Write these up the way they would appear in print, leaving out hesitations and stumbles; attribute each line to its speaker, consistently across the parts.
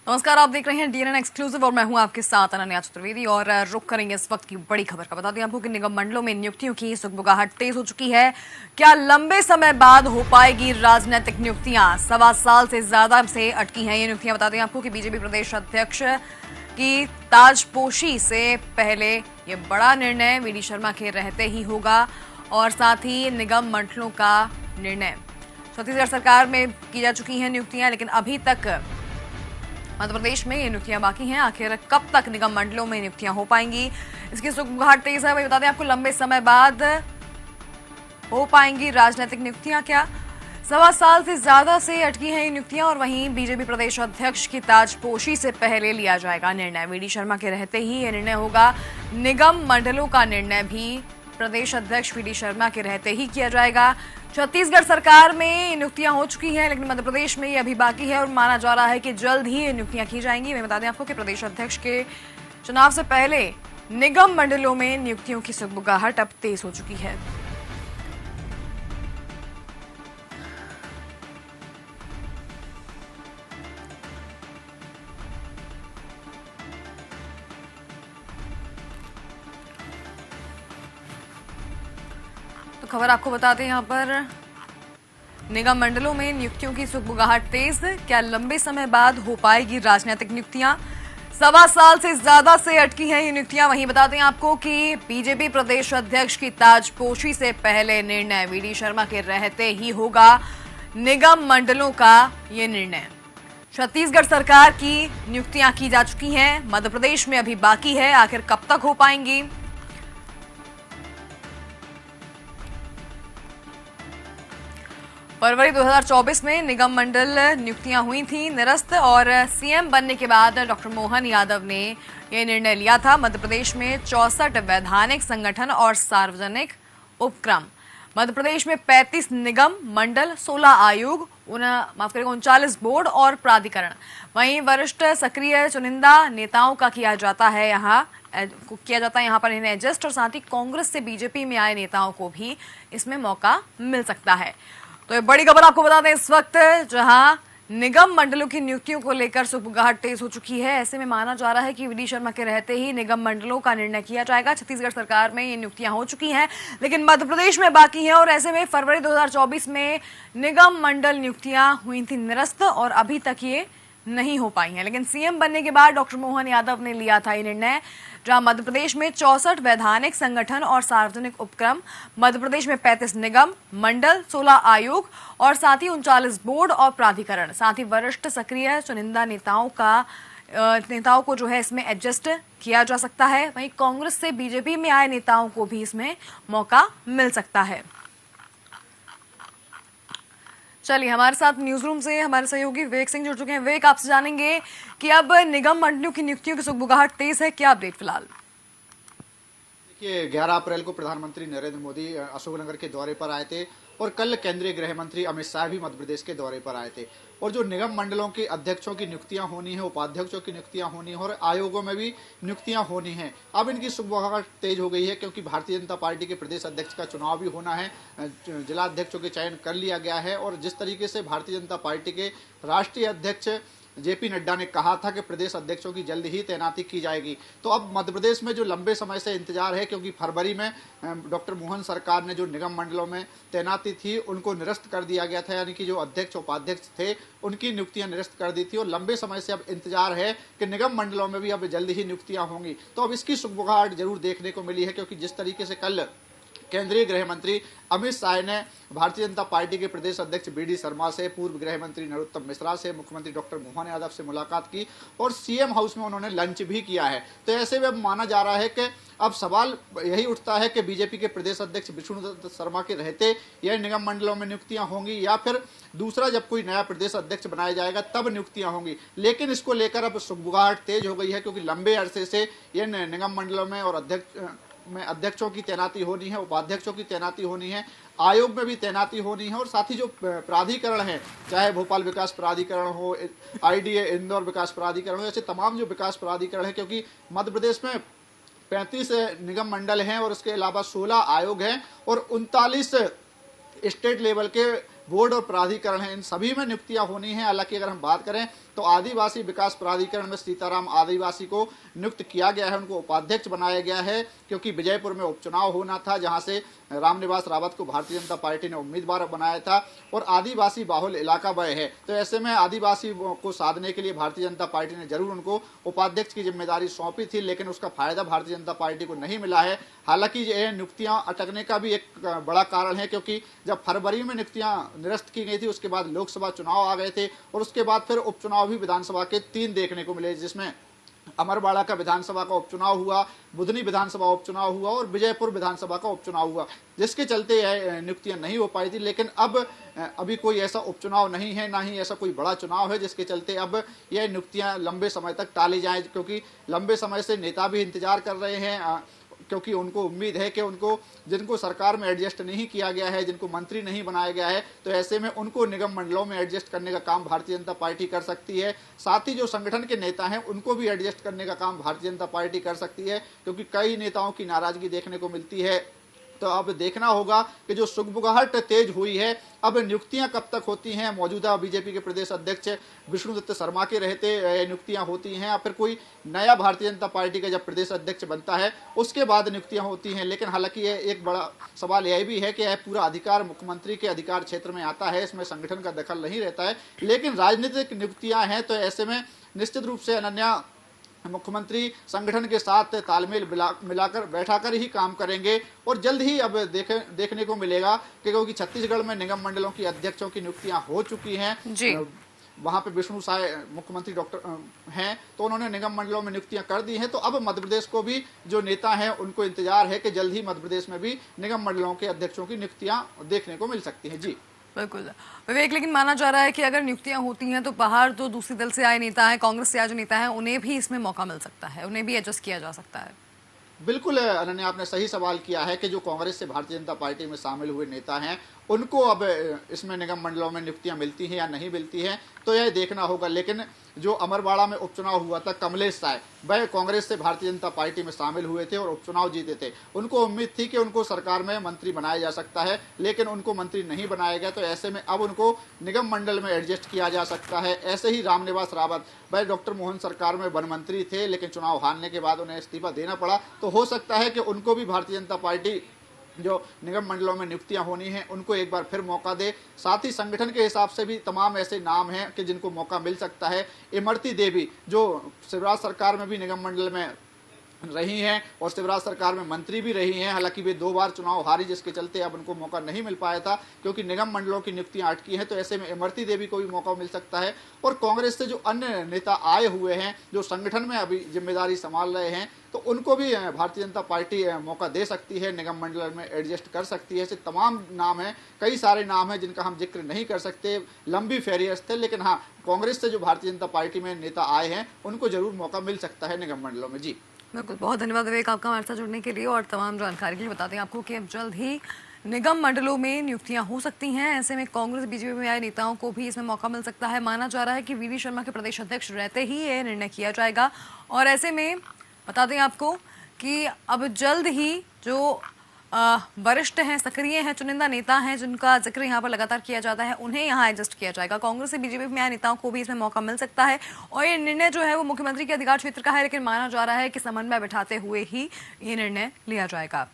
Speaker 1: नमस्कार, आप देख रहे हैं डीएनएन एक्सक्लूसिव और मैं हूं आपके साथ अनन्या चतुर्वेदी। और रुक करेंगे इस वक्त की बड़ी खबर का। बता दें आपको कि निगम मंडलों में नियुक्तियों की सुगबुगाहट तेज हो चुकी है। क्या लंबे समय बाद हो पाएगी राजनीतिक नियुक्तियां? 1.25 साल से ज्यादा से अटकी हैं ये नियुक्तियां। बता दें आपको कि बीजेपी प्रदेश अध्यक्ष की ताजपोशी से पहले ये बड़ा निर्णय वीडी शर्मा के रहते ही होगा और साथ ही निगम मंडलों का निर्णय छत्तीसगढ़ सरकार में की जा चुकी हैं नियुक्तियां, लेकिन अभी तक मध्य प्रदेश में ये नियुक्तियां बाकी हैं। आखिर कब तक निगम मंडलों में नियुक्तियां हो पाएंगी, इसकी सुगबुगाहट तेज है। वही बता दें आपको, लंबे समय बाद हो पाएंगी राजनीतिक नियुक्तियां। क्या 1.25 साल से ज्यादा से अटकी हैं ये नियुक्तियां और वहीं बीजेपी प्रदेश अध्यक्ष की ताजपोशी से पहले लिया जाएगा निर्णय। वीडी शर्मा के रहते ही ये निर्णय होगा। निगम मंडलों का निर्णय भी प्रदेश अध्यक्ष वीडी शर्मा के रहते ही किया जाएगा। छत्तीसगढ़ सरकार में नियुक्तियां हो चुकी हैं, लेकिन मध्य प्रदेश में ये अभी बाकी है और माना जा रहा है कि जल्द ही ये नियुक्तियां की जाएंगी। मैं बता दें आपको कि प्रदेश अध्यक्ष के चुनाव से पहले निगम मंडलों में नियुक्तियों की सुगबुगाहट अब तेज हो चुकी है। तो खबर आपको बताते हैं, यहाँ पर निगम मंडलों में नियुक्तियों की सुगबुगाहट तेज। क्या लंबे समय बाद हो पाएगी राजनीतिक नियुक्तियां? 1.25 साल से ज्यादा से अटकी हैं ये नियुक्तियां। वहीं बताते हैं आपको कि बीजेपी प्रदेश अध्यक्ष की ताजपोशी से पहले निर्णय वीडी शर्मा के रहते ही होगा। निगम मंडलों का ये निर्णय। छत्तीसगढ़ सरकार की नियुक्तियां की जा चुकी हैं, मध्य प्रदेश में अभी बाकी है। आखिर कब तक हो पाएंगी? फरवरी 2024 में निगम मंडल नियुक्तियां हुई थी निरस्त और सीएम बनने के बाद डॉक्टर मोहन यादव ने यह निर्णय लिया था। मध्य प्रदेश में 64 वैधानिक संगठन और सार्वजनिक उपक्रम, मध्य प्रदेश में 35 निगम मंडल, 16 आयोग, 39 बोर्ड और प्राधिकरण। वहीं वरिष्ठ सक्रिय चुनिंदा नेताओं का किया जाता है यहाँ पर इन्हें एडजस्ट, और साथ ही कांग्रेस से बीजेपी में आए नेताओं को भी इसमें मौका मिल सकता है। तो ये बड़ी खबर आपको बता दें इस वक्त, जहां निगम मंडलों की नियुक्तियों को लेकर सुगबुगाहट तेज हो चुकी है। ऐसे में माना जा रहा है कि वीडी शर्मा के रहते ही निगम मंडलों का निर्णय किया जाएगा। छत्तीसगढ़ सरकार में ये नियुक्तियां हो चुकी हैं, लेकिन मध्य प्रदेश में बाकी हैं और ऐसे में फरवरी 2024 में निगम मंडल नियुक्तियां हुई थी निरस्त और अभी तक ये नहीं हो पाई हैं। लेकिन सीएम बनने के बाद डॉक्टर मोहन यादव ने लिया था ये निर्णय, जहां मध्य प्रदेश में 64 वैधानिक संगठन और सार्वजनिक उपक्रम, मध्य प्रदेश में 35 निगम मंडल, 16 आयोग और साथ ही 39 बोर्ड और प्राधिकरण। साथ ही वरिष्ठ सक्रिय चुनिंदा नेताओं को जो है इसमें एडजस्ट किया जा सकता है। वहीं कांग्रेस से बीजेपी में आए नेताओं को भी इसमें मौका मिल सकता है। चलिए, हमारे साथ न्यूज रूम से हमारे सहयोगी विवेक सिंह जुड़ चुके हैं। विवेक, आपसे जानेंगे कि अब निगम मंडलों की नियुक्तियों की सुगबुगाहट तेज है, क्या अपडेट फिलहाल?
Speaker 2: देखिए, 11 अप्रैल को प्रधानमंत्री नरेंद्र मोदी अशोकनगर के दौरे पर आए थे और कल केंद्रीय गृह मंत्री अमित शाह भी मध्य प्रदेश के दौरे पर आए थे। और जो निगम मंडलों के अध्यक्षों की नियुक्तियां होनी है, उपाध्यक्षों की नियुक्तियां होनी है और आयोगों में भी नियुक्तियां होनी है, अब इनकी सुगबुगाहट तेज हो गई है, क्योंकि भारतीय जनता पार्टी के प्रदेश अध्यक्ष का चुनाव भी होना है। जिला अध्यक्षों के चयन कर लिया गया है और जिस तरीके से भारतीय जनता पार्टी के राष्ट्रीय अध्यक्ष जेपी नड्डा ने कहा था कि प्रदेश अध्यक्षों की जल्द ही तैनाती की जाएगी, तो अब मध्य प्रदेश में जो लंबे समय से इंतजार है, क्योंकि फरवरी में डॉक्टर मोहन सरकार ने जो निगम मंडलों में तैनाती थी उनको निरस्त कर दिया गया था, यानी कि जो अध्यक्ष उपाध्यक्ष थे उनकी नियुक्तियां निरस्त कर दी थी और लंबे समय से अब इंतजार है कि निगम मंडलों में भी अब जल्द ही नियुक्तियां होंगी। तो अब इसकी सुगबुगाहट जरूर देखने को मिली है, क्योंकि जिस तरीके से कल केंद्रीय गृह मंत्री अमित शाह ने भारतीय जनता पार्टी के प्रदेश अध्यक्ष वीडी शर्मा से, पूर्व गृह मंत्री नरोत्तम मिश्रा से, मुख्यमंत्री डॉक्टर मोहन यादव से मुलाकात की और सीएम हाउस में उन्होंने लंच भी किया है। तो ऐसे में माना जा रहा है कि अब सवाल यही उठता है कि बीजेपी के प्रदेश अध्यक्ष विष्णुदत्त शर्मा के रहते यह निगम मंडलों में नियुक्तियां होंगी या फिर दूसरा जब कोई नया प्रदेश अध्यक्ष बनाया जाएगा तब नियुक्तियां होंगी। लेकिन इसको लेकर अब सुगबुगाहट तेज हो गई है, क्योंकि लंबे अरसे से यह निगम मंडलों में और अध्यक्षों की तैनाती होनी है, उपाध्यक्षों की तैनाती होनी है, आयोग में भी तैनाती होनी है और साथ ही जो प्राधिकरण है, चाहे भोपाल विकास प्राधिकरण हो, आईडीए इंदौर विकास प्राधिकरण हो, ऐसे तमाम जो विकास प्राधिकरण है, क्योंकि मध्य प्रदेश में 35 निगम मंडल हैं और उसके अलावा 16 आयोग हैं और 39 स्टेट लेवल के बोर्ड और प्राधिकरण हैं, इन सभी में नियुक्तियां होनी हैं। हालांकि अगर हम बात करें तो आदिवासी विकास प्राधिकरण में सीताराम आदिवासी को नियुक्त किया गया है, उनको उपाध्यक्ष बनाया गया है, क्योंकि विजयपुर में उपचुनाव होना था, जहां से रामनिवास रावत को भारतीय जनता पार्टी ने उम्मीदवार बनाया था और आदिवासी बाहुल इलाका वह है। तो ऐसे में आदिवासी को साधने के लिए भारतीय जनता पार्टी ने जरूर उनको उपाध्यक्ष की जिम्मेदारी सौंपी थी, लेकिन उसका फायदा भारतीय जनता पार्टी को नहीं मिला है। हालांकि ये नियुक्तियां अटकने का भी एक बड़ा कारण है, क्योंकि जब फरवरी में नियुक्तियां निरस्त की गई थी, उसके बाद लोकसभा चुनाव आ गए थे और उसके बाद फिर उपचुनाव भी विधानसभा के 3 देखने को मिले, जिसमें अमरवाड़ा का विधानसभा का उपचुनाव हुआ, बुधनी विधानसभा उपचुनाव हुआ और विजयपुर विधानसभा का उपचुनाव हुआ, जिसके चलते यह नियुक्तियां नहीं हो पाई थी। लेकिन अब अभी कोई ऐसा उपचुनाव नहीं है, ना ही ऐसा कोई बड़ा चुनाव है, जिसके चलते अब यह नियुक्तियां लंबे समय तक टाली जाएं, क्योंकि लंबे समय से नेता भी इंतजार कर रहे हैं, क्योंकि उनको उम्मीद है कि जिनको सरकार में एडजस्ट नहीं किया गया है, जिनको मंत्री नहीं बनाया गया है, तो ऐसे में उनको निगम मंडलों में एडजस्ट करने का काम भारतीय जनता पार्टी कर सकती है। साथ ही जो संगठन के नेता हैं उनको भी एडजस्ट करने का काम भारतीय जनता पार्टी कर सकती है, क्योंकि कई नेताओं की नाराजगी देखने को मिलती है। तो अब देखना होगा कि जो सुगबुगाहट तेज हुई है, अब नियुक्तियां कब तक होती हैं। मौजूदा बीजेपी के प्रदेश अध्यक्ष विष्णुदत्त शर्मा के रहते नियुक्तियां होती हैं, या फिर कोई नया भारतीय जनता पार्टी का जब प्रदेश अध्यक्ष बनता है उसके बाद नियुक्तियां होती हैं। लेकिन हालांकि ये एक बड़ा सवाल यह भी है कि यह पूरा अधिकार मुख्यमंत्री के अधिकार क्षेत्र में आता है, इसमें संगठन का दखल नहीं रहता है। लेकिन राजनीतिक नियुक्तियां हैं, तो ऐसे में निश्चित रूप से अनन्या मुख्यमंत्री संगठन के साथ तालमेल मिलाकर बैठाकर ही काम करेंगे और जल्द ही अब देखने को मिलेगा कि क्योंकि छत्तीसगढ़ में निगम मंडलों की अध्यक्षों की नियुक्तियां हो चुकी हैं
Speaker 1: जी।
Speaker 2: वहां पे विष्णु साय मुख्यमंत्री डॉक्टर हैं, तो उन्होंने निगम मंडलों में नियुक्तियां कर दी हैं। तो अब मध्य प्रदेश को भी जो नेता हैं उनको इंतजार है कि जल्द ही मध्य प्रदेश में भी निगम मंडलों के अध्यक्षों की नियुक्तियां देखने को मिल सकती हैं। जी
Speaker 1: बिल्कुल विवेक, लेकिन माना जा रहा है कि अगर नियुक्तियां होती हैं तो बाहर जो दूसरी दल से आए नेता हैं, कांग्रेस से आए जो नेता हैं, उन्हें भी इसमें मौका मिल सकता है, उन्हें भी एडजस्ट किया जा सकता है।
Speaker 2: बिल्कुल अनन्या, आपने सही सवाल किया है कि जो कांग्रेस से भारतीय जनता पार्टी में शामिल हुए नेता हैं उनको अब इसमें निगम मंडलों में नियुक्तियां मिलती हैं या नहीं मिलती हैं, तो यह देखना होगा। लेकिन जो अमरवाड़ा में उपचुनाव हुआ था, कमलेश साय वह कांग्रेस से भारतीय जनता पार्टी में शामिल हुए थे और उपचुनाव जीते थे। उनको उम्मीद थी कि उनको सरकार में मंत्री बनाया जा सकता है, लेकिन उनको मंत्री नहीं बनाया गया। तो ऐसे में अब उनको निगम मंडल में एडजस्ट किया जा सकता है। ऐसे ही रामनिवास रावत वह डॉक्टर मोहन सरकार में वन मंत्री थे, लेकिन चुनाव हारने के बाद उन्हें इस्तीफा देना पड़ा। तो हो सकता है कि उनको भी भारतीय जनता पार्टी जो निगम मंडलों में नियुक्तियां होनी हैं उनको एक बार फिर मौका दे। साथ ही संगठन के हिसाब से भी तमाम ऐसे नाम हैं कि जिनको मौका मिल सकता है। इमरती देवी जो शिवराज सरकार में भी निगम मंडल में रही हैं और शिवराज सरकार में मंत्री भी रही हैं, हालांकि वे 2 बार चुनाव हारी, जिसके चलते अब उनको मौका नहीं मिल पाया था क्योंकि निगम मंडलों की नियुक्तियां अटकी हैं। तो ऐसे में इमरती देवी को भी मौका मिल सकता है। और कांग्रेस से जो अन्य नेता आए हुए हैं, जो संगठन में अभी जिम्मेदारी संभाल रहे हैं, तो उनको भी भारतीय जनता पार्टी मौका दे सकती है, निगम मंडल में एडजस्ट कर सकती है। ऐसे तमाम नाम हैं, कई सारे नाम हैं जिनका हम जिक्र नहीं कर सकते, लंबी फहरिस्त है। लेकिन हाँ, कांग्रेस से जो भारतीय जनता पार्टी में नेता आए हैं उनको जरूर मौका मिल सकता है निगम मंडलों में। जी
Speaker 1: बिल्कुल, बहुत धन्यवाद विवेक आपका हमारे साथ जुड़ने के लिए और तमाम जानकारी के लिए। बताते हैं आपको कि अब जल्द ही निगम मंडलों में नियुक्तियां हो सकती हैं। ऐसे में कांग्रेस बीजेपी में आए नेताओं को भी इसमें मौका मिल सकता है। माना जा रहा है कि वीडी शर्मा के प्रदेश अध्यक्ष रहते ही ये निर्णय किया जाएगा। और ऐसे में बता दें आपको कि अब जल्द ही जो वरिष्ठ हैं, सक्रिय हैं, चुनिंदा नेता हैं जिनका जिक्र यहाँ पर लगातार किया जाता है, उन्हें यहाँ एडजस्ट किया जाएगा। कांग्रेस से बीजेपी में आए नेताओं को भी इसमें मौका मिल सकता है और ये निर्णय जो है वो मुख्यमंत्री के अधिकार क्षेत्र का है, लेकिन माना जा रहा है कि समन्वय बिठाते हुए ही ये निर्णय लिया जाएगा।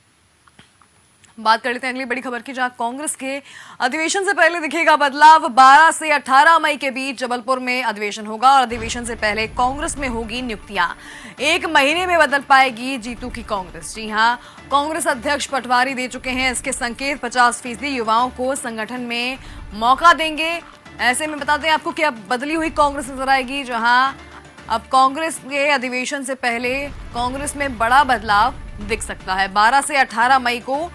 Speaker 1: बात कर लेते हैं अगली बड़ी खबर की, जहां कांग्रेस के अधिवेशन से पहले दिखेगा बदलाव। 12 से 18 मई के बीच जबलपुर में अधिवेशन होगा और अधिवेशन से पहले कांग्रेस में होगी नियुक्तियां। 1 महीने में बदल पाएगी जीतू की कांग्रेस। जी हां, कांग्रेस अध्यक्ष पटवारी दे चुके हैं इसके संकेत। 50% युवाओं को संगठन में मौका देंगे। ऐसे में बता दें आपको कि अब बदली हुई कांग्रेस नजर आएगी, जहां अब कांग्रेस के अधिवेशन से पहले कांग्रेस में बड़ा बदलाव दिख सकता है। 12 से 18 मई को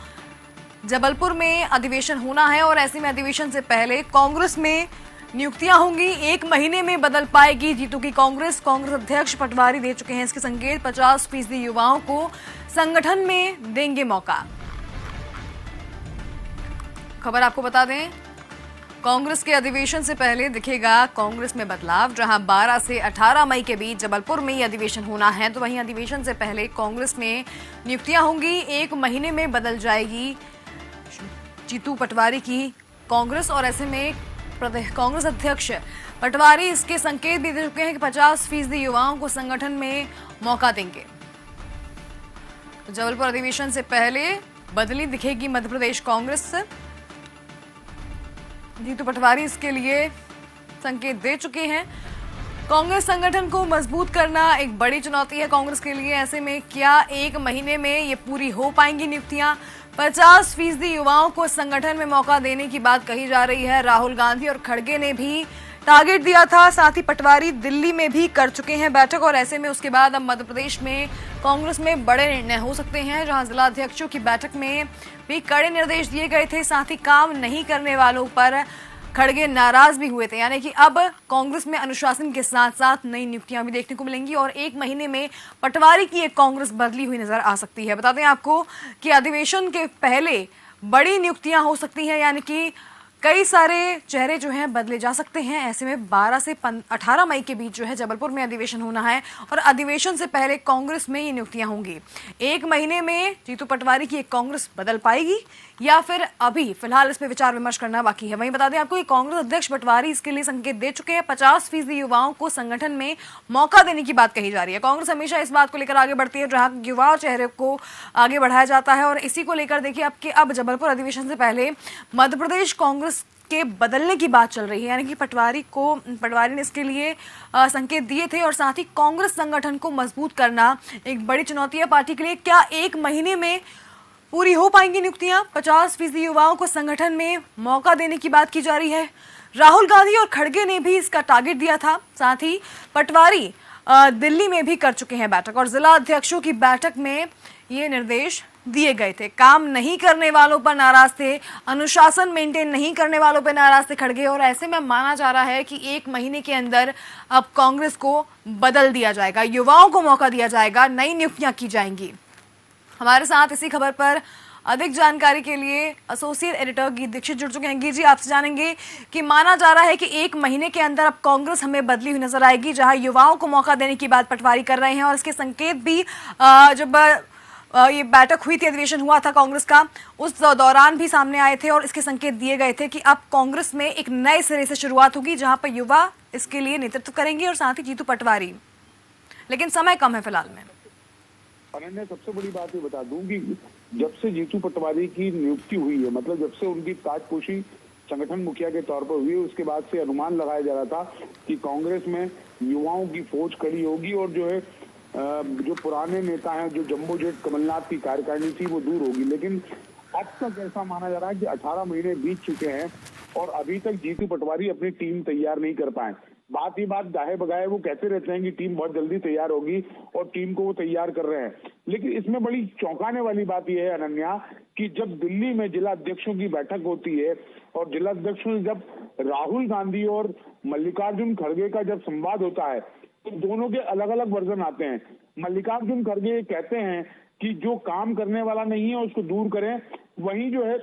Speaker 1: जबलपुर में अधिवेशन होना है और ऐसे में अधिवेशन से पहले कांग्रेस में नियुक्तियां होंगी। 1 महीने में बदल पाएगी जीतू की कांग्रेस। कांग्रेस अध्यक्ष पटवारी दे चुके हैं इसके संकेत। 50% युवाओं को संगठन में देंगे मौका। खबर आपको बता दें, कांग्रेस के अधिवेशन से पहले दिखेगा कांग्रेस में बदलाव, जहां 12 से 18 मई के बीच जबलपुर में ये अधिवेशन होना है। तो वहीं अधिवेशन से पहले कांग्रेस में नियुक्तियां होंगी। 1 महीने में बदल जाएगी जीतू पटवारी की कांग्रेस, और ऐसे में कांग्रेस अध्यक्ष पटवारी इसके संकेत भी दे चुके हैं कि 50% युवाओं को संगठन में मौका देंगे। जबलपुर अधिवेशन से पहले बदली दिखेगी मध्य प्रदेश कांग्रेस। जीतू पटवारी इसके लिए संकेत दे चुके हैं। कांग्रेस संगठन को मजबूत करना एक बड़ी चुनौती है कांग्रेस के लिए। ऐसे में क्या एक महीने में ये पूरी हो पाएंगी नियुक्तियां? 50% युवाओं को संगठन में मौका देने की बात कही जा रही है। राहुल गांधी और खड़गे ने भी टारगेट दिया था, साथ ही पटवारी दिल्ली में भी कर चुके हैं बैठक, और ऐसे में उसके बाद अब मध्य प्रदेश में कांग्रेस में बड़े निर्णय हो सकते हैं, जहां जिला अध्यक्षों की बैठक में भी कड़े निर्देश दिए गए थे। साथ ही काम नहीं करने वालों पर खड़गे नाराज भी हुए थे। यानी कि अब कांग्रेस में अनुशासन के साथ साथ नई नियुक्तियां भी देखने को मिलेंगी और एक महीने में पटवारी की एक कांग्रेस बदली हुई नजर आ सकती है। बता दें आपको कि अधिवेशन के पहले बड़ी नियुक्तियां हो सकती हैं, यानी कि कई सारे चेहरे जो हैं बदले जा सकते हैं। ऐसे में 12 से 18 मई के बीच जो है जबलपुर में अधिवेशन होना है और अधिवेशन से पहले कांग्रेस में ये नियुक्तियां होंगी। एक महीने में जीतू पटवारी की एक कांग्रेस बदल पाएगी या फिर अभी फिलहाल इस पर विचार विमर्श करना बाकी है। वहीं बता दें आपको कि कांग्रेस अध्यक्ष पटवारी इसके लिए संकेत दे चुके हैं। 50% युवाओं को संगठन में मौका देने की बात कही जा रही है। कांग्रेस हमेशा इस बात को लेकर आगे बढ़ती है जहां युवा चेहरे को आगे बढ़ाया जाता है, और इसी को लेकर देखिए आपके अब जबलपुर अधिवेशन से पहले मध्य प्रदेश कांग्रेस के बदलने की बात चल रही है। यानी कि पटवारी ने इसके लिए संकेत दिए थे, और साथ ही कांग्रेस संगठन को मजबूत करना एक बड़ी चुनौती है पार्टी के लिए। क्या एक महीने में पूरी हो पाएंगी नियुक्तियां? 50% युवाओं को संगठन में मौका देने की बात की जा रही है। राहुल गांधी और खड़गे ने भी इसका टारगेट दिया था। साथ ही पटवारी दिल्ली में भी कर चुके हैं बैठक, और जिला अध्यक्षों की बैठक में ये निर्देश दिए गए थे। काम नहीं करने वालों पर नाराज थे, अनुशासन मेंटेन नहीं करने वालों पर नाराज थे खड़गे, और ऐसे में माना जा रहा है कि एक महीने के अंदर अब कांग्रेस को बदल दिया जाएगा, युवाओं को मौका दिया जाएगा, नई नियुक्तियां की जाएंगी। हमारे साथ इसी खबर पर अधिक जानकारी के लिए एसोसिएट एडिटर गीत दीक्षित जुड़ चुके हैं। गीत जी, आपसे जानेंगे कि माना जा रहा है कि एक महीने के अंदर अब कांग्रेस हमें बदली हुई नजर आएगी, जहां युवाओं को मौका देने की बात पटवारी कर रहे हैं, और इसके संकेत भी जब ये बैठक हुई थी, अधिवेशन हुआ था कांग्रेस का, उस दौरान भी सामने आए थे और इसके संकेत दिए गए थे कि अब कांग्रेस में एक नए सिरे से शुरुआत होगी, जहां पर युवा इसके लिए नेतृत्व करेंगे और साथ ही जीतू पटवारी। लेकिन समय कम है फिलहाल में।
Speaker 3: अनन्या, सबसे बड़ी बात ये बता दूं कि जब से जीतू पटवारी की नियुक्ति हुई है, मतलब जब से उनकी ताजपोशी संगठन मुखिया के तौर पर हुई है, उसके बाद से अनुमान लगाया जा रहा था कि कांग्रेस में युवाओं की फौज खड़ी होगी और जो है जो पुराने नेता हैं, जो जम्बो जेट कमलनाथ की कार्यकारिणी थी, वो दूर होगी। लेकिन अब तक ऐसा माना जा रहा है कि 18 महीने बीत चुके हैं और अभी तक जीतू पटवारी अपनी टीम तैयार नहीं कर पाए। बात ही बात गाहे बगाए वो कहते रहते हैं कि टीम बहुत जल्दी तैयार होगी और टीम को वो तैयार कर रहे हैं। लेकिन इसमें बड़ी चौंकाने वाली बात यह है अनन्या कि जब दिल्ली में जिला अध्यक्षों की बैठक होती है और जिला अध्यक्षों से जब राहुल गांधी और मल्लिकार्जुन खड़गे का जब संवाद होता है तो दोनों के अलग अलग वर्जन आते हैं। मल्लिकार्जुन खड़गे कहते हैं कि जो काम करने वाला नहीं है उसको दूर करें, वहीं जो है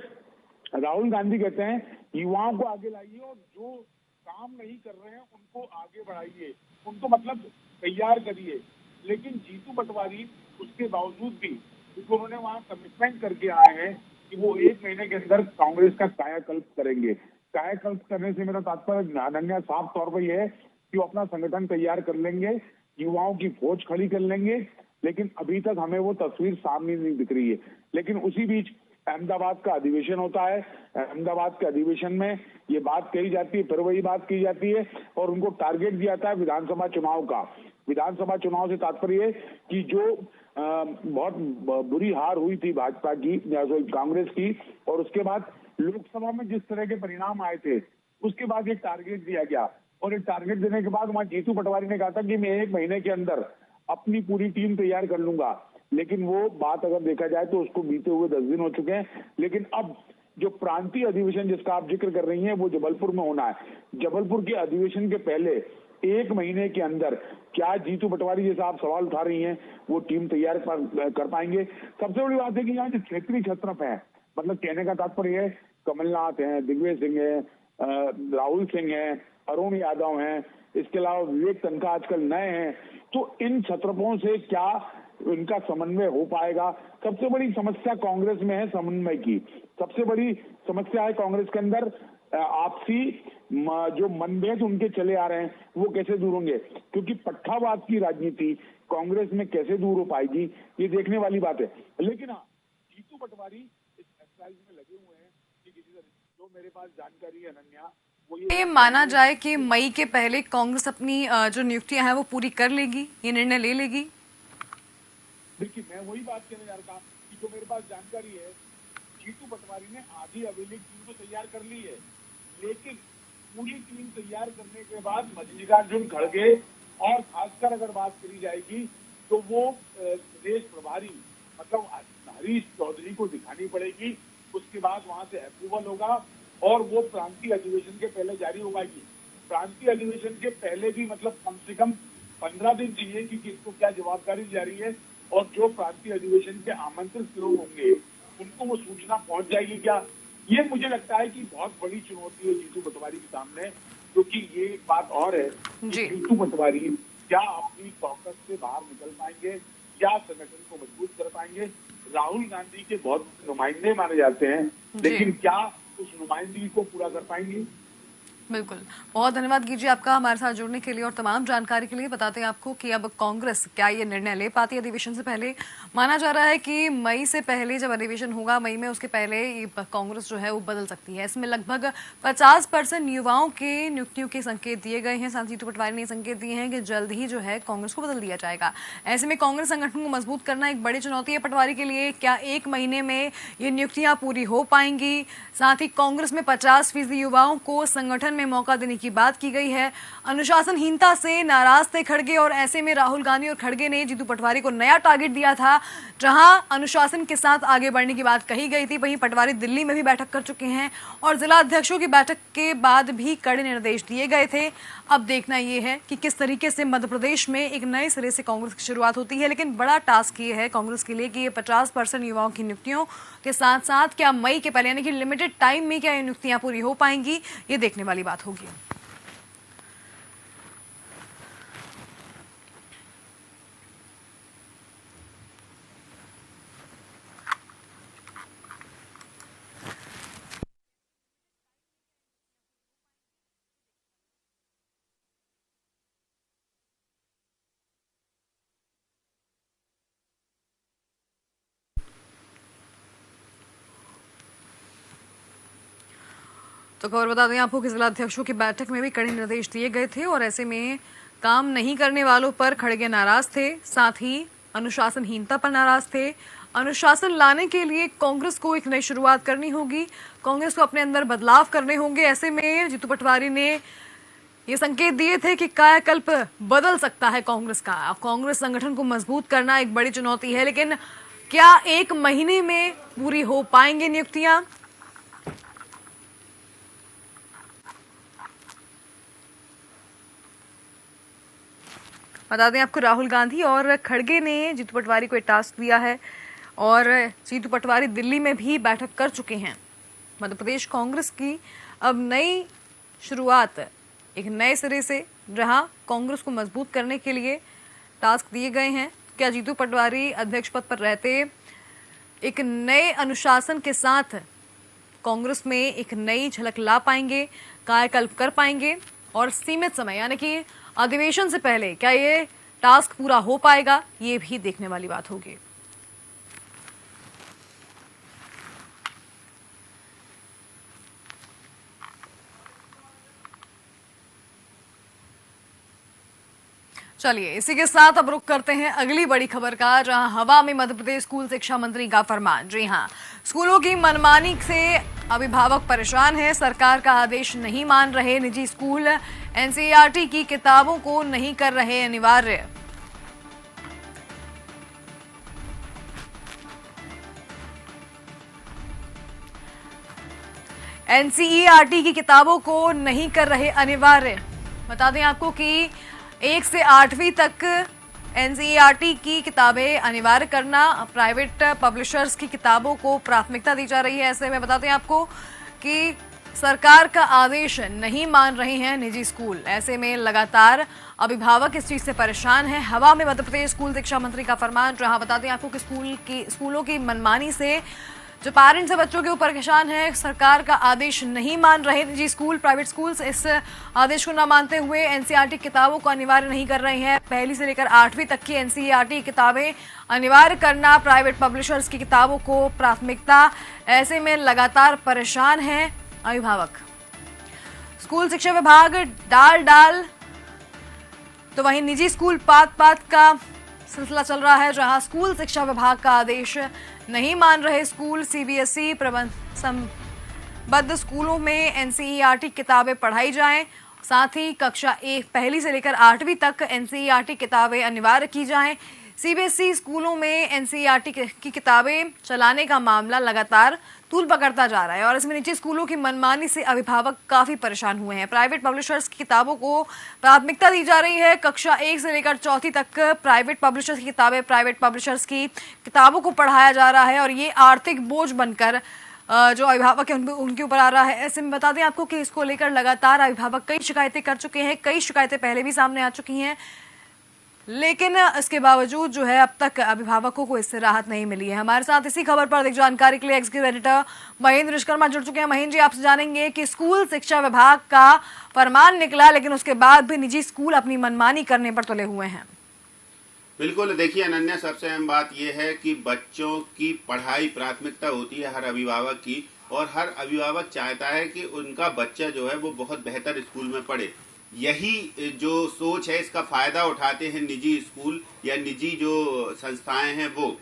Speaker 3: राहुल गांधी कहते हैं युवाओं को आगे लाइए और जो काम नहीं कर रहे हैं उनको आगे बढ़ाइए, उनको मतलब तैयार करिए। लेकिन जीतू पटवारी उसके बावजूद भी उन्होंने वहां कमिटमेंट करके आए हैं कि वो एक महीने के अंदर कांग्रेस का कायाकल्प करेंगे। कायाकल्प करने से मेरा तात्पर्य अनन्या साफ तौर पर यह है कि वो अपना संगठन तैयार कर लेंगे, युवाओं की फौज खड़ी कर लेंगे। लेकिन अभी तक हमें वो तस्वीर सामने नहीं दिख रही है। लेकिन उसी बीच अहमदाबाद का अधिवेशन होता है, अहमदाबाद के अधिवेशन में ये बात कही जाती है, फिर वही बात की जाती है और उनको टारगेट दिया जाता है विधानसभा चुनाव का। विधानसभा चुनाव से तात्पर्य कि जो बहुत बुरी हार हुई थी भाजपा की, कांग्रेस की, और उसके बाद लोकसभा में जिस तरह के परिणाम आए थे उसके बाद एक टारगेट दिया गया और एक टारगेट देने के बाद वहां जीतू पटवारी ने कहा था कि मैं एक महीने के अंदर अपनी पूरी टीम तैयार कर लूंगा। लेकिन वो बात अगर देखा जाए तो उसको बीते हुए 10 दिन हो चुके हैं। लेकिन अब जो प्रांतीय अधिवेशन जिसका आप जिक्र कर रही हैं वो जबलपुर में होना है। जबलपुर के अधिवेशन के पहले एक महीने के अंदर क्या जीतू पटवारी जैसा आप सवाल उठा रही हैं वो टीम तैयार कर पाएंगे? सबसे बड़ी बात है कि यहाँ जो क्षेत्रीय छत्रप है, मतलब कहने का तात्पर्य है कमलनाथ है, दिग्विजय सिंह है, राहुल सिंह है, अरुण यादव हैं, इसके अलावा विवेक तनखा आजकल नए हैं, तो इन छत्रपों से क्या इनका समन्वय हो पाएगा? सबसे बड़ी समस्या कांग्रेस में है समन्वय की। सबसे बड़ी समस्या है कांग्रेस के अंदर आपसी जो मनभेद उनके चले आ रहे हैं वो कैसे दूर होंगे, क्योंकि पट्टावाद की राजनीति कांग्रेस में कैसे दूर हो पाएगी ये देखने वाली बात है। लेकिन हाँ, जीतू पटवारी इस एक्सरसाइज में लगे हुए हैं कि किसी तरह, जो मेरे पास जानकारी है अनन्या, वो
Speaker 1: ये माना जाए कि मई के पहले कांग्रेस अपनी जो नियुक्तियां हैं वो पूरी कर लेगी, ये निर्णय ले लेगी।
Speaker 3: देखिए, मैं वही बात कहने जा रहा था कि जो मेरे पास जानकारी है, जीतू पटवारी ने आधी अवेली टीम तो तैयार कर ली है, लेकिन पूरी टीम तैयार करने के बाद मल्लिकार्जुन खड़गे और खासकर अगर बात करी जाएगी तो वो प्रदेश प्रभारी मतलब हरीश चौधरी को दिखानी पड़ेगी। उसके बाद वहां से अप्रूवल होगा और वो प्रांतीय अधिवेशन के पहले जारी होगा। प्रांतीय अधिवेशन के पहले भी मतलब कम से कम 15 दिन चाहिए कि किसको क्या जवाबदारी जारी है, और जो प्रांतीय अधिवेशन के आमंत्रित लोग होंगे उनको वो सूचना पहुंच जाएगी क्या। ये मुझे लगता है कि बहुत बड़ी चुनौती है जीतू पटवारी के सामने, क्योंकि ये एक बात और है कि जीतू पटवारी क्या अपनी कॉकस से बाहर निकल पाएंगे, क्या संगठन को मजबूत कर पाएंगे। राहुल गांधी के बहुत नुमाइंदे माने जाते हैं, लेकिन क्या उस नुमाइंदगी को पूरा कर पाएंगे।
Speaker 1: बिल्कुल, बहुत धन्यवाद कीजिए आपका हमारे साथ जुड़ने के लिए और तमाम जानकारी के लिए। बताते हैं आपको कि अब कांग्रेस क्या ये निर्णय ले पाती है अधिवेशन से पहले। माना जा रहा है कि मई से पहले जब अधिवेशन होगा, मई में उसके पहले कांग्रेस जो है वो बदल सकती है। इसमें लगभग 50% युवाओं के नियुक्तियों के संकेत दिए गए हैं। साथ जीतू पटवारी ने संकेत दिए हैं कि जल्द ही जो है कांग्रेस को बदल दिया जाएगा। ऐसे में कांग्रेस संगठन को मजबूत करना एक बड़ी चुनौती है पटवारी के लिए। क्या 1 महीने में ये नियुक्तियां पूरी हो पाएंगी? साथ ही कांग्रेस में 50% युवाओं को संगठन में मौका देने की बात की गई है। अनुशासनहीनता से नाराज थे खड़गे और ऐसे में राहुल गांधी और खड़गे ने जीतू पटवारी को नया टारगेट दिया था। जहां अनुशासन के साथ आगे बढ़ने की बात कही गई थी, वहीं पटवारी दिल्ली में भी बैठक कर चुके हैं और जिला अध्यक्षों की बैठक के बाद भी कड़े निर्देश दिए गए थे। अब देखना यह है कि किस तरीके से मध्य प्रदेश में एक नए सिरे से कांग्रेस की शुरुआत होती है। लेकिन बड़ा टास्क ये है कांग्रेस के लिए कि ये 50% युवाओं की नियुक्तियों के साथ साथ क्या मई के पहले यानी कि लिमिटेड टाइम में क्या ये नियुक्तियां पूरी हो पाएंगी, ये देखने वाली बात होगी। तो खबर बता दें आपको कि जिला अध्यक्षों की बैठक में भी कड़े निर्देश दिए गए थे और ऐसे में काम नहीं करने वालों पर खड़गे नाराज थे, साथ ही अनुशासनहीनता पर नाराज थे। अनुशासन लाने के लिए कांग्रेस को एक नई शुरुआत करनी होगी, कांग्रेस को अपने अंदर बदलाव करने होंगे। ऐसे में जीतू पटवारी ने ये संकेत दिए थे कि कायाकल्प बदल सकता है कांग्रेस का। कांग्रेस संगठन को मजबूत करना एक बड़ी चुनौती है, लेकिन क्या 1 महीने में पूरी हो पाएंगे नियुक्तियां? बता दें आपको राहुल गांधी और खड़गे ने जीतू पटवारी को एक टास्क दिया है और जीतू पटवारी दिल्ली में भी बैठक कर चुके हैं। मध्य प्रदेश कांग्रेस की अब नई शुरुआत एक नए सिरे से, जहां कांग्रेस को मजबूत करने के लिए टास्क दिए गए हैं। क्या जीतू पटवारी अध्यक्ष पद पर रहते एक नए अनुशासन के साथ कांग्रेस में एक नई झलक ला पाएंगे, कायाकल्प कर पाएंगे और सीमित समय यानी कि अधिवेशन से पहले क्या ये टास्क पूरा हो पाएगा, ये भी देखने वाली बात होगी। चलिए इसी के साथ अब रुक करते हैं अगली बड़ी खबर का, जहां हवा में मध्य प्रदेश स्कूल शिक्षा मंत्री का फरमान। जी हां, स्कूलों की मनमानी से अभिभावक परेशान हैं। सरकार का आदेश नहीं मान रहे निजी स्कूल, एनसीईआरटी की किताबों को नहीं कर रहे अनिवार्य। एनसीईआरटी की किताबों को नहीं कर रहे अनिवार्य। बता दें आपको कि 1 से 8वीं तक एनसीईआरटी की किताबें अनिवार्य करना, प्राइवेट पब्लिशर्स की किताबों को प्राथमिकता दी जा रही है। ऐसे में बताते हैं आपको कि सरकार का आदेश नहीं मान रहे हैं निजी स्कूल। ऐसे में लगातार अभिभावक इस चीज से परेशान हैं। हवा में मध्य प्रदेश स्कूल शिक्षा मंत्री का फरमान, जहां बताते हैं आपको कि स्कूलों की मनमानी से जो पेरेंट्स है बच्चों के ऊपर परेशान है, सरकार का आदेश नहीं मान रहे निजी स्कूल, प्राइवेट स्कूल्स इस आदेश को न मानते हुए एनसीईआरटी किताबों को अनिवार्य नहीं कर रहे हैं। पहली से लेकर 8वीं तक की एनसीईआरटी किताबें अनिवार्य करना, प्राइवेट पब्लिशर्स की किताबों को प्राथमिकता, ऐसे में लगातार परेशान हैं अभिभावक। स्कूल शिक्षा विभाग डाल तो वहीं निजी स्कूल पात का सिलसिला चल रहा है, जहां स्कूल शिक्षा विभाग का आदेश नहीं मान रहे स्कूल। सीबीएसई संबद्ध स्कूलों में एनसीईआरटी किताबें पढ़ाई जाएं, साथ ही कक्षा 1 पहली से लेकर 8वीं तक एनसीईआरटी किताबें अनिवार्य की जाएं। सीबीएसई स्कूलों में एनसीईआरटी की किताबें चलाने का मामला लगातार तूल पकड़ता जा रहा है और इसमें निजी स्कूलों की मनमानी से अभिभावक काफी परेशान हुए हैं। प्राइवेट पब्लिशर्स की किताबों को प्राथमिकता दी जा रही है। कक्षा 1 से लेकर 4वीं तक प्राइवेट पब्लिशर्स की किताबें, प्राइवेट पब्लिशर्स की किताबों को पढ़ाया जा रहा है और ये आर्थिक बोझ बनकर जो अभिभावक है उनके ऊपर आ रहा है। ऐसे में बता दें आपको कि इसको लेकर लगातार अभिभावक कई शिकायतें कर चुके हैं, कई शिकायतें पहले भी सामने आ चुकी हैं, लेकिन इसके बावजूद जो है अब तक अभिभावकों को इससे राहत नहीं मिली है। हमारे साथ इसी खबर पर अधिक जानकारी के लिए एग्जीक्यूटिव एडिटर महेंद्र विश्वकर्मा जुड़ चुके हैं। महेंद्र जी, आपसे जानेंगे कि स्कूल शिक्षा विभाग का फरमान निकला, लेकिन उसके बाद भी निजी स्कूल अपनी मनमानी करने पर तुले हुए हैं।
Speaker 4: बिल्कुल, देखिए अनन्या, सबसे अहम बात यह है कि बच्चों की पढ़ाई प्राथमिकता होती है हर अभिभावक की, और हर अभिभावक चाहता है कि उनका बच्चा जो है वो बहुत बेहतर स्कूल में पढ़े। यही जो सोच है, इसका फायदा उठाते हैं निजी स्कूल या निजी जो संस्थाएं हैं वो।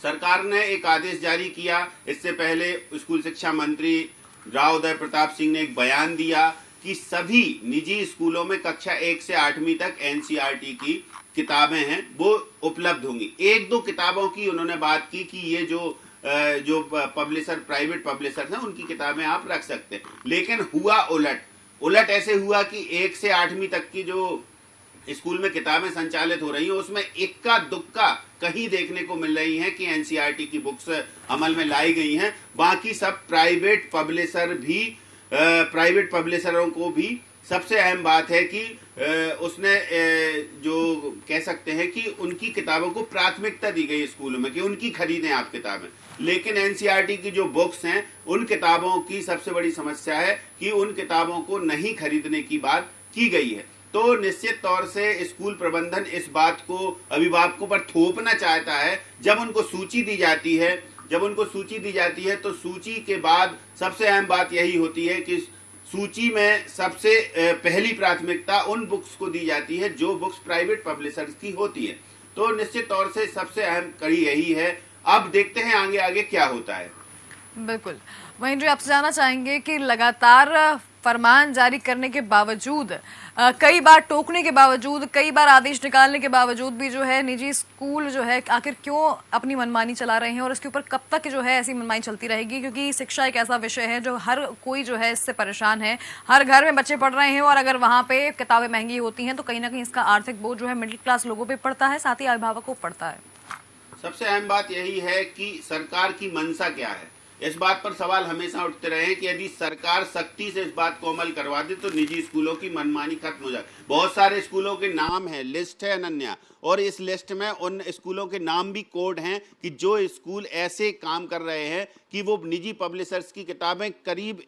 Speaker 4: सरकार ने एक आदेश जारी किया, इससे पहले स्कूल शिक्षा मंत्री राव उदय प्रताप सिंह ने एक बयान दिया कि सभी निजी स्कूलों में कक्षा 1 से 8वीं तक एनसीईआरटी की किताबें हैं वो उपलब्ध होंगी। 1-2 किताबों की उन्होंने बात की कि ये जो पब्लिशर, प्राइवेट पब्लिशर हैं, उनकी किताबें आप रख सकते हैं। लेकिन हुआ उलट ऐसे हुआ कि 1 से 8वीं तक की जो स्कूल में किताबें संचालित हो रही हैं उसमें इक्का दुक्का कहीं देखने को मिल रही हैं कि एनसीईआरटी की बुक्स अमल में लाई गई हैं। बाकी सब प्राइवेट पब्लिशरों को भी सबसे अहम बात है कि उसने जो कह सकते हैं कि उनकी किताबों को प्राथमिकता दी गई स्कूलों में कि उनकी खरीदें आप किताबें। लेकिन एनसीईआरटी की जो बुक्स हैं उन किताबों की सबसे बड़ी समस्या है कि उन किताबों को नहीं खरीदने की बात की गई है। तो निश्चित तौर से स्कूल प्रबंधन इस बात को अभिभावकों पर थोपना चाहता है। जब उनको सूची दी जाती है तो सूची के बाद सबसे अहम बात यही होती है कि सूची में सबसे पहली प्राथमिकता उन बुक्स को दी जाती है जो बुक्स प्राइवेट पब्लिशर्स की होती है। तो निश्चित तौर से सबसे अहम कड़ी यही है। अब देखते हैं आगे क्या होता है।
Speaker 1: बिल्कुल, महेंद्र, आपसे जानना चाहेंगे कि लगातार फरमान जारी करने के बावजूद, कई बार टोकने के बावजूद, कई बार आदेश निकालने के बावजूद भी जो है निजी स्कूल जो है आखिर क्यों अपनी मनमानी चला रहे हैं और इसके ऊपर कब तक जो है ऐसी मनमानी चलती रहेगी? क्योंकि शिक्षा एक ऐसा विषय है जो हर कोई जो है इससे परेशान है। हर घर में बच्चे पढ़ रहे हैं और अगर वहाँ पे किताबें महंगी होती हैं तो कहीं ना कहीं इसका आर्थिक बोझ जो है मिडिल क्लास लोगों पर पड़ता है, साथ ही अभिभावकों को पड़ता है।
Speaker 4: सबसे अहम बात यही है कि सरकार की मंशा क्या है। इस बात पर सवाल हमेशा उठते रहे हैं कि यदि सरकार सख्ती से इस बात को अमल करवा दे तो निजी स्कूलों की मनमानी खत्म हो जाए। बहुत सारे स्कूलों के नाम है, लिस्ट है अनन्या, और इस लिस्ट में उन स्कूलों के नाम भी कोड हैं कि जो स्कूल ऐसे काम कर रहे हैं कि वो निजी पब्लिशर्स की किताबें करीब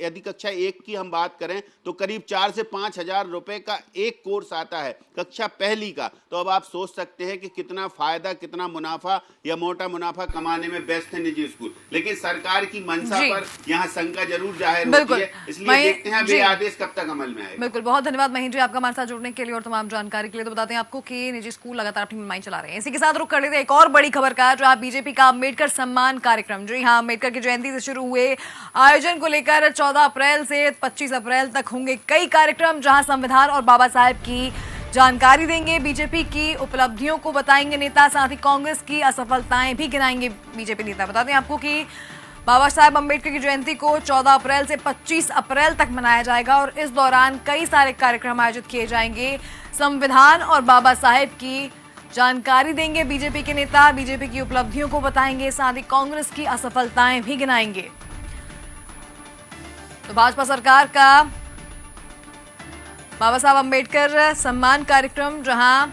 Speaker 4: यदि कक्षा 1 की हम बात करें तो करीब 4 से 5 हजार रुपए का एक कोर्स आता है कक्षा पहली का। तो अब आप सोच सकते हैं कि कितना फायदा, कितना मुनाफा या मोटा मुनाफा कमाने में व्यस्त है निजी स्कूल। लेकिन सरकार की मंशा पर यहाँ शंका जरूर जाहिर होती है, इसलिए देखते हैं ये आदेश कब तक अमल में आएगा।
Speaker 1: बिल्कुल, बहुत धन्यवाद महेंद्र जी आपका हमारे साथ जुड़ने के लिए और तमाम जानकारी के लिए। तो बताते हैं आपको कि निजी स्कूल लगातार अपनी मनमानी चला रहे हैं। इसी के साथ रुक कर लेते हैं एक और बड़ी खबर का, जो बीजेपी का अम्बेडकर सम्मान कार्यक्रम, जी हाँ, अम्बेडकर की जयंती से शुरू हुए आयोजन को लेकर 14 अप्रैल से 25 अप्रैल तक होंगे कई कार्यक्रम, जहां संविधान और बाबा साहेब की जानकारी देंगे, बीजेपी की उपलब्धियों को बताएंगे नेता, साथ ही कांग्रेस की असफलताएं भी गिनाएंगे बीजेपी नेता। बता दें आपको कि बाबा साहेब अम्बेडकर की जयंती को 14 अप्रैल से 25 अप्रैल तक मनाया जाएगा और इस दौरान कई सारे कार्यक्रम आयोजित किए जाएंगे। संविधान और बाबा साहेब की जानकारी देंगे बीजेपी के नेता, बीजेपी की उपलब्धियों को बताएंगे, साथ ही कांग्रेस की असफलताएं भी गिनाएंगे। तो भाजपा सरकार का बाबा साहब अम्बेडकर सम्मान कार्यक्रम, जहां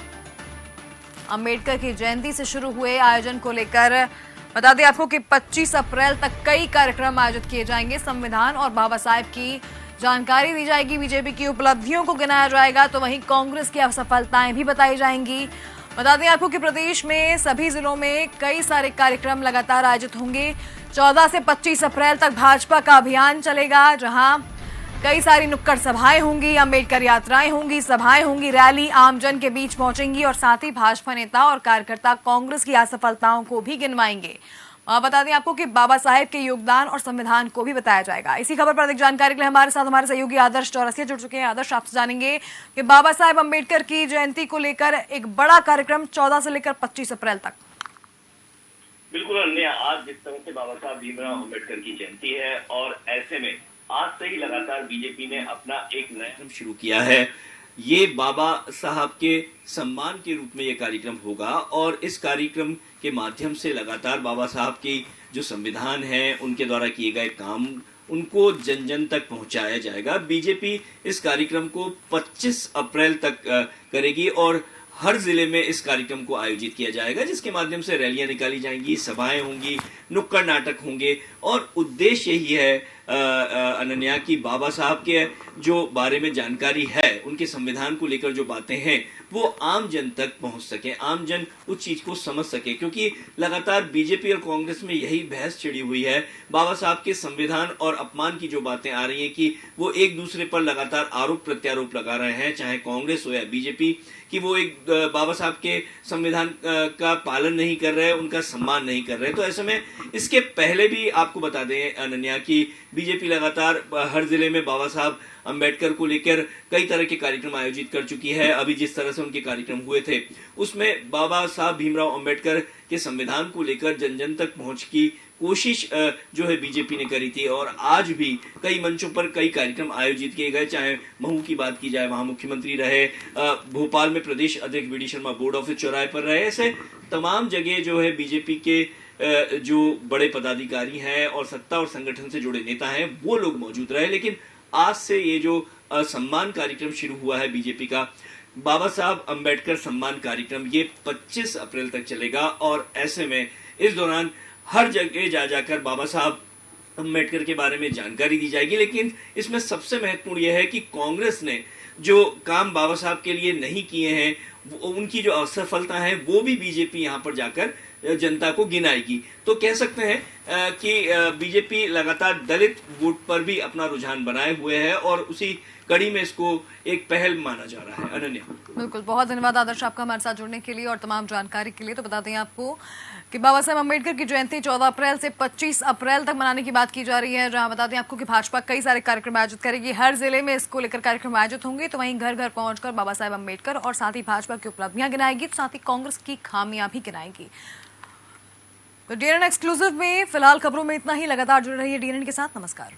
Speaker 1: अम्बेडकर की जयंती से शुरू हुए आयोजन को लेकर बता दें आपको कि 25 अप्रैल तक कई कार्यक्रम आयोजित किए जाएंगे। संविधान और बाबा साहेब की जानकारी दी जाएगी, बीजेपी की उपलब्धियों को गिनाया जाएगा, तो वहीं कांग्रेस की असफलताएं भी बताई जाएंगी। बता दें आपको कि प्रदेश में सभी जिलों में कई सारे कार्यक्रम लगातार आयोजित होंगे। 14 से 25 अप्रैल तक भाजपा का अभियान चलेगा, जहां कई सारी नुक्कड़ सभाएं होंगी, अंबेडकर यात्राएं होंगी, सभाएं होंगी, रैली आमजन के बीच पहुंचेंगी और साथ ही भाजपा नेता और कार्यकर्ता कांग्रेस की असफलताओं को भी गिनवाएंगे। बता दें आपको कि बाबा साहेब के योगदान और संविधान को भी बताया जाएगा। इसी खबर पर अधिक जानकारी के लिए हमारे साथ हमारे सहयोगी आदर्श चौरसिया जुड़ चुके हैं। आदर्श, आपसे जानेंगे कि बाबा साहेब अंबेडकर की जयंती को लेकर एक बड़ा कार्यक्रम 14 से लेकर 25 अप्रैल तक।
Speaker 5: बिल्कुल अन्य, आज जिस तरह से बाबा साहब भीमराव अम्बेडकर की जयंती है और ऐसे में आज से ही लगातार बीजेपी ने अपना एक नया कार्यक्रम शुरू किया है। ये बाबा साहब के सम्मान के रूप में ये कार्यक्रम होगा और इस कार्यक्रम के माध्यम से लगातार बाबा साहब की जो संविधान है, उनके द्वारा किए गए काम, उनको जन जन तक पहुंचाया जाएगा। बीजेपी इस कार्यक्रम को 25 अप्रैल तक करेगी और हर जिले में इस कार्यक्रम को आयोजित किया जाएगा, जिसके माध्यम से रैलियां निकाली जाएंगी, सभाएं होंगी, नुक्कड़ नाटक होंगे और उद्देश्य यही है अनन्या की बाबा साहब के जो बारे में जानकारी है, उनके संविधान को लेकर जो बातें हैं, वो आम जन तक पहुंच सके, आम जन उस चीज को समझ सके, क्योंकि लगातार बीजेपी और कांग्रेस में यही बहस छिड़ी हुई है। बाबा साहब के संविधान और अपमान की जो बातें आ रही हैं कि वो एक दूसरे पर लगातार आरोप प्रत्यारोप लगा रहे हैं, चाहे कांग्रेस हो या बीजेपी, कि वो एक बाबा साहब के संविधान का पालन नहीं कर रहे, उनका सम्मान नहीं कर रहे। तो ऐसे में इसके पहले भी आपको बता दें अनन्या की बीजेपी लगातार हर जिले में बाबा साहब अंबेडकर को लेकर कई तरह के कार्यक्रम आयोजित कर चुकी है। अभी जिस तरह से उनके कार्यक्रम हुए थे, उसमें बाबा साहब भीमराव अंबेडकर के संविधान को लेकर जन जन तक पहुंच की कोशिश जो है बीजेपी ने करी थी और आज भी कई मंचों पर कई कार्यक्रम आयोजित किए गए। चाहे महू की बात की जाए, वहां मुख्यमंत्री रहे, भोपाल में प्रदेश अध्यक्ष B D Sharma board office चौराहे पर रहे, ऐसे तमाम जगह जो है बीजेपी के जो बड़े पदाधिकारी हैं और सत्ता और संगठन से जुड़े नेता हैं, वो लोग मौजूद रहे। लेकिन आज से ये जो सम्मान कार्यक्रम शुरू हुआ है बीजेपी का, बाबा साहब अंबेडकर सम्मान कार्यक्रम, ये 25 अप्रैल तक चलेगा और ऐसे में इस दौरान हर जगह जा जाकर बाबा साहब अंबेडकर के बारे में जानकारी दी जाएगी। लेकिन इसमें सबसे महत्वपूर्ण यह है कि कांग्रेस ने जो काम बाबा साहब के लिए नहीं किए हैं, उनकी जो असफलता है, वो भी बीजेपी यहाँ पर जाकर जनता को गिनाएगी। तो कह सकते हैं कि बीजेपी लगातार दलित वोट पर भी अपना रुझान बनाए हुए है और उसी कड़ी में इसको एक पहल माना जा रहा है। अनन्या,
Speaker 1: बिल्कुल, बहुत धन्यवाद आदर्श आपका हमारे साथ जुड़ने के लिए और तमाम जानकारी के लिए। तो बताते हैं आपको कि बाबा साहेब अम्बेडकर की जयंती 14 अप्रैल से 25 अप्रैल तक मनाने की बात की जा रही है, जहां बताते हैं आपको कि भाजपा कई सारे कार्यक्रम आयोजित करेगी। हर जिले में इसको लेकर कार्यक्रम आयोजित होंगे, तो वहीं घर घर पहुंचकर बाबा साहेब अम्बेडकर और साथ ही भाजपा की उपलब्धियां गिनाएगी, तो साथ ही कांग्रेस की खामियां भी गिनाएगी। तो डीएनएन एक्सक्लूसिव में फिलहाल खबरों में इतना ही। लगातार जुड़े रहिए डीएनएन के साथ। नमस्कार।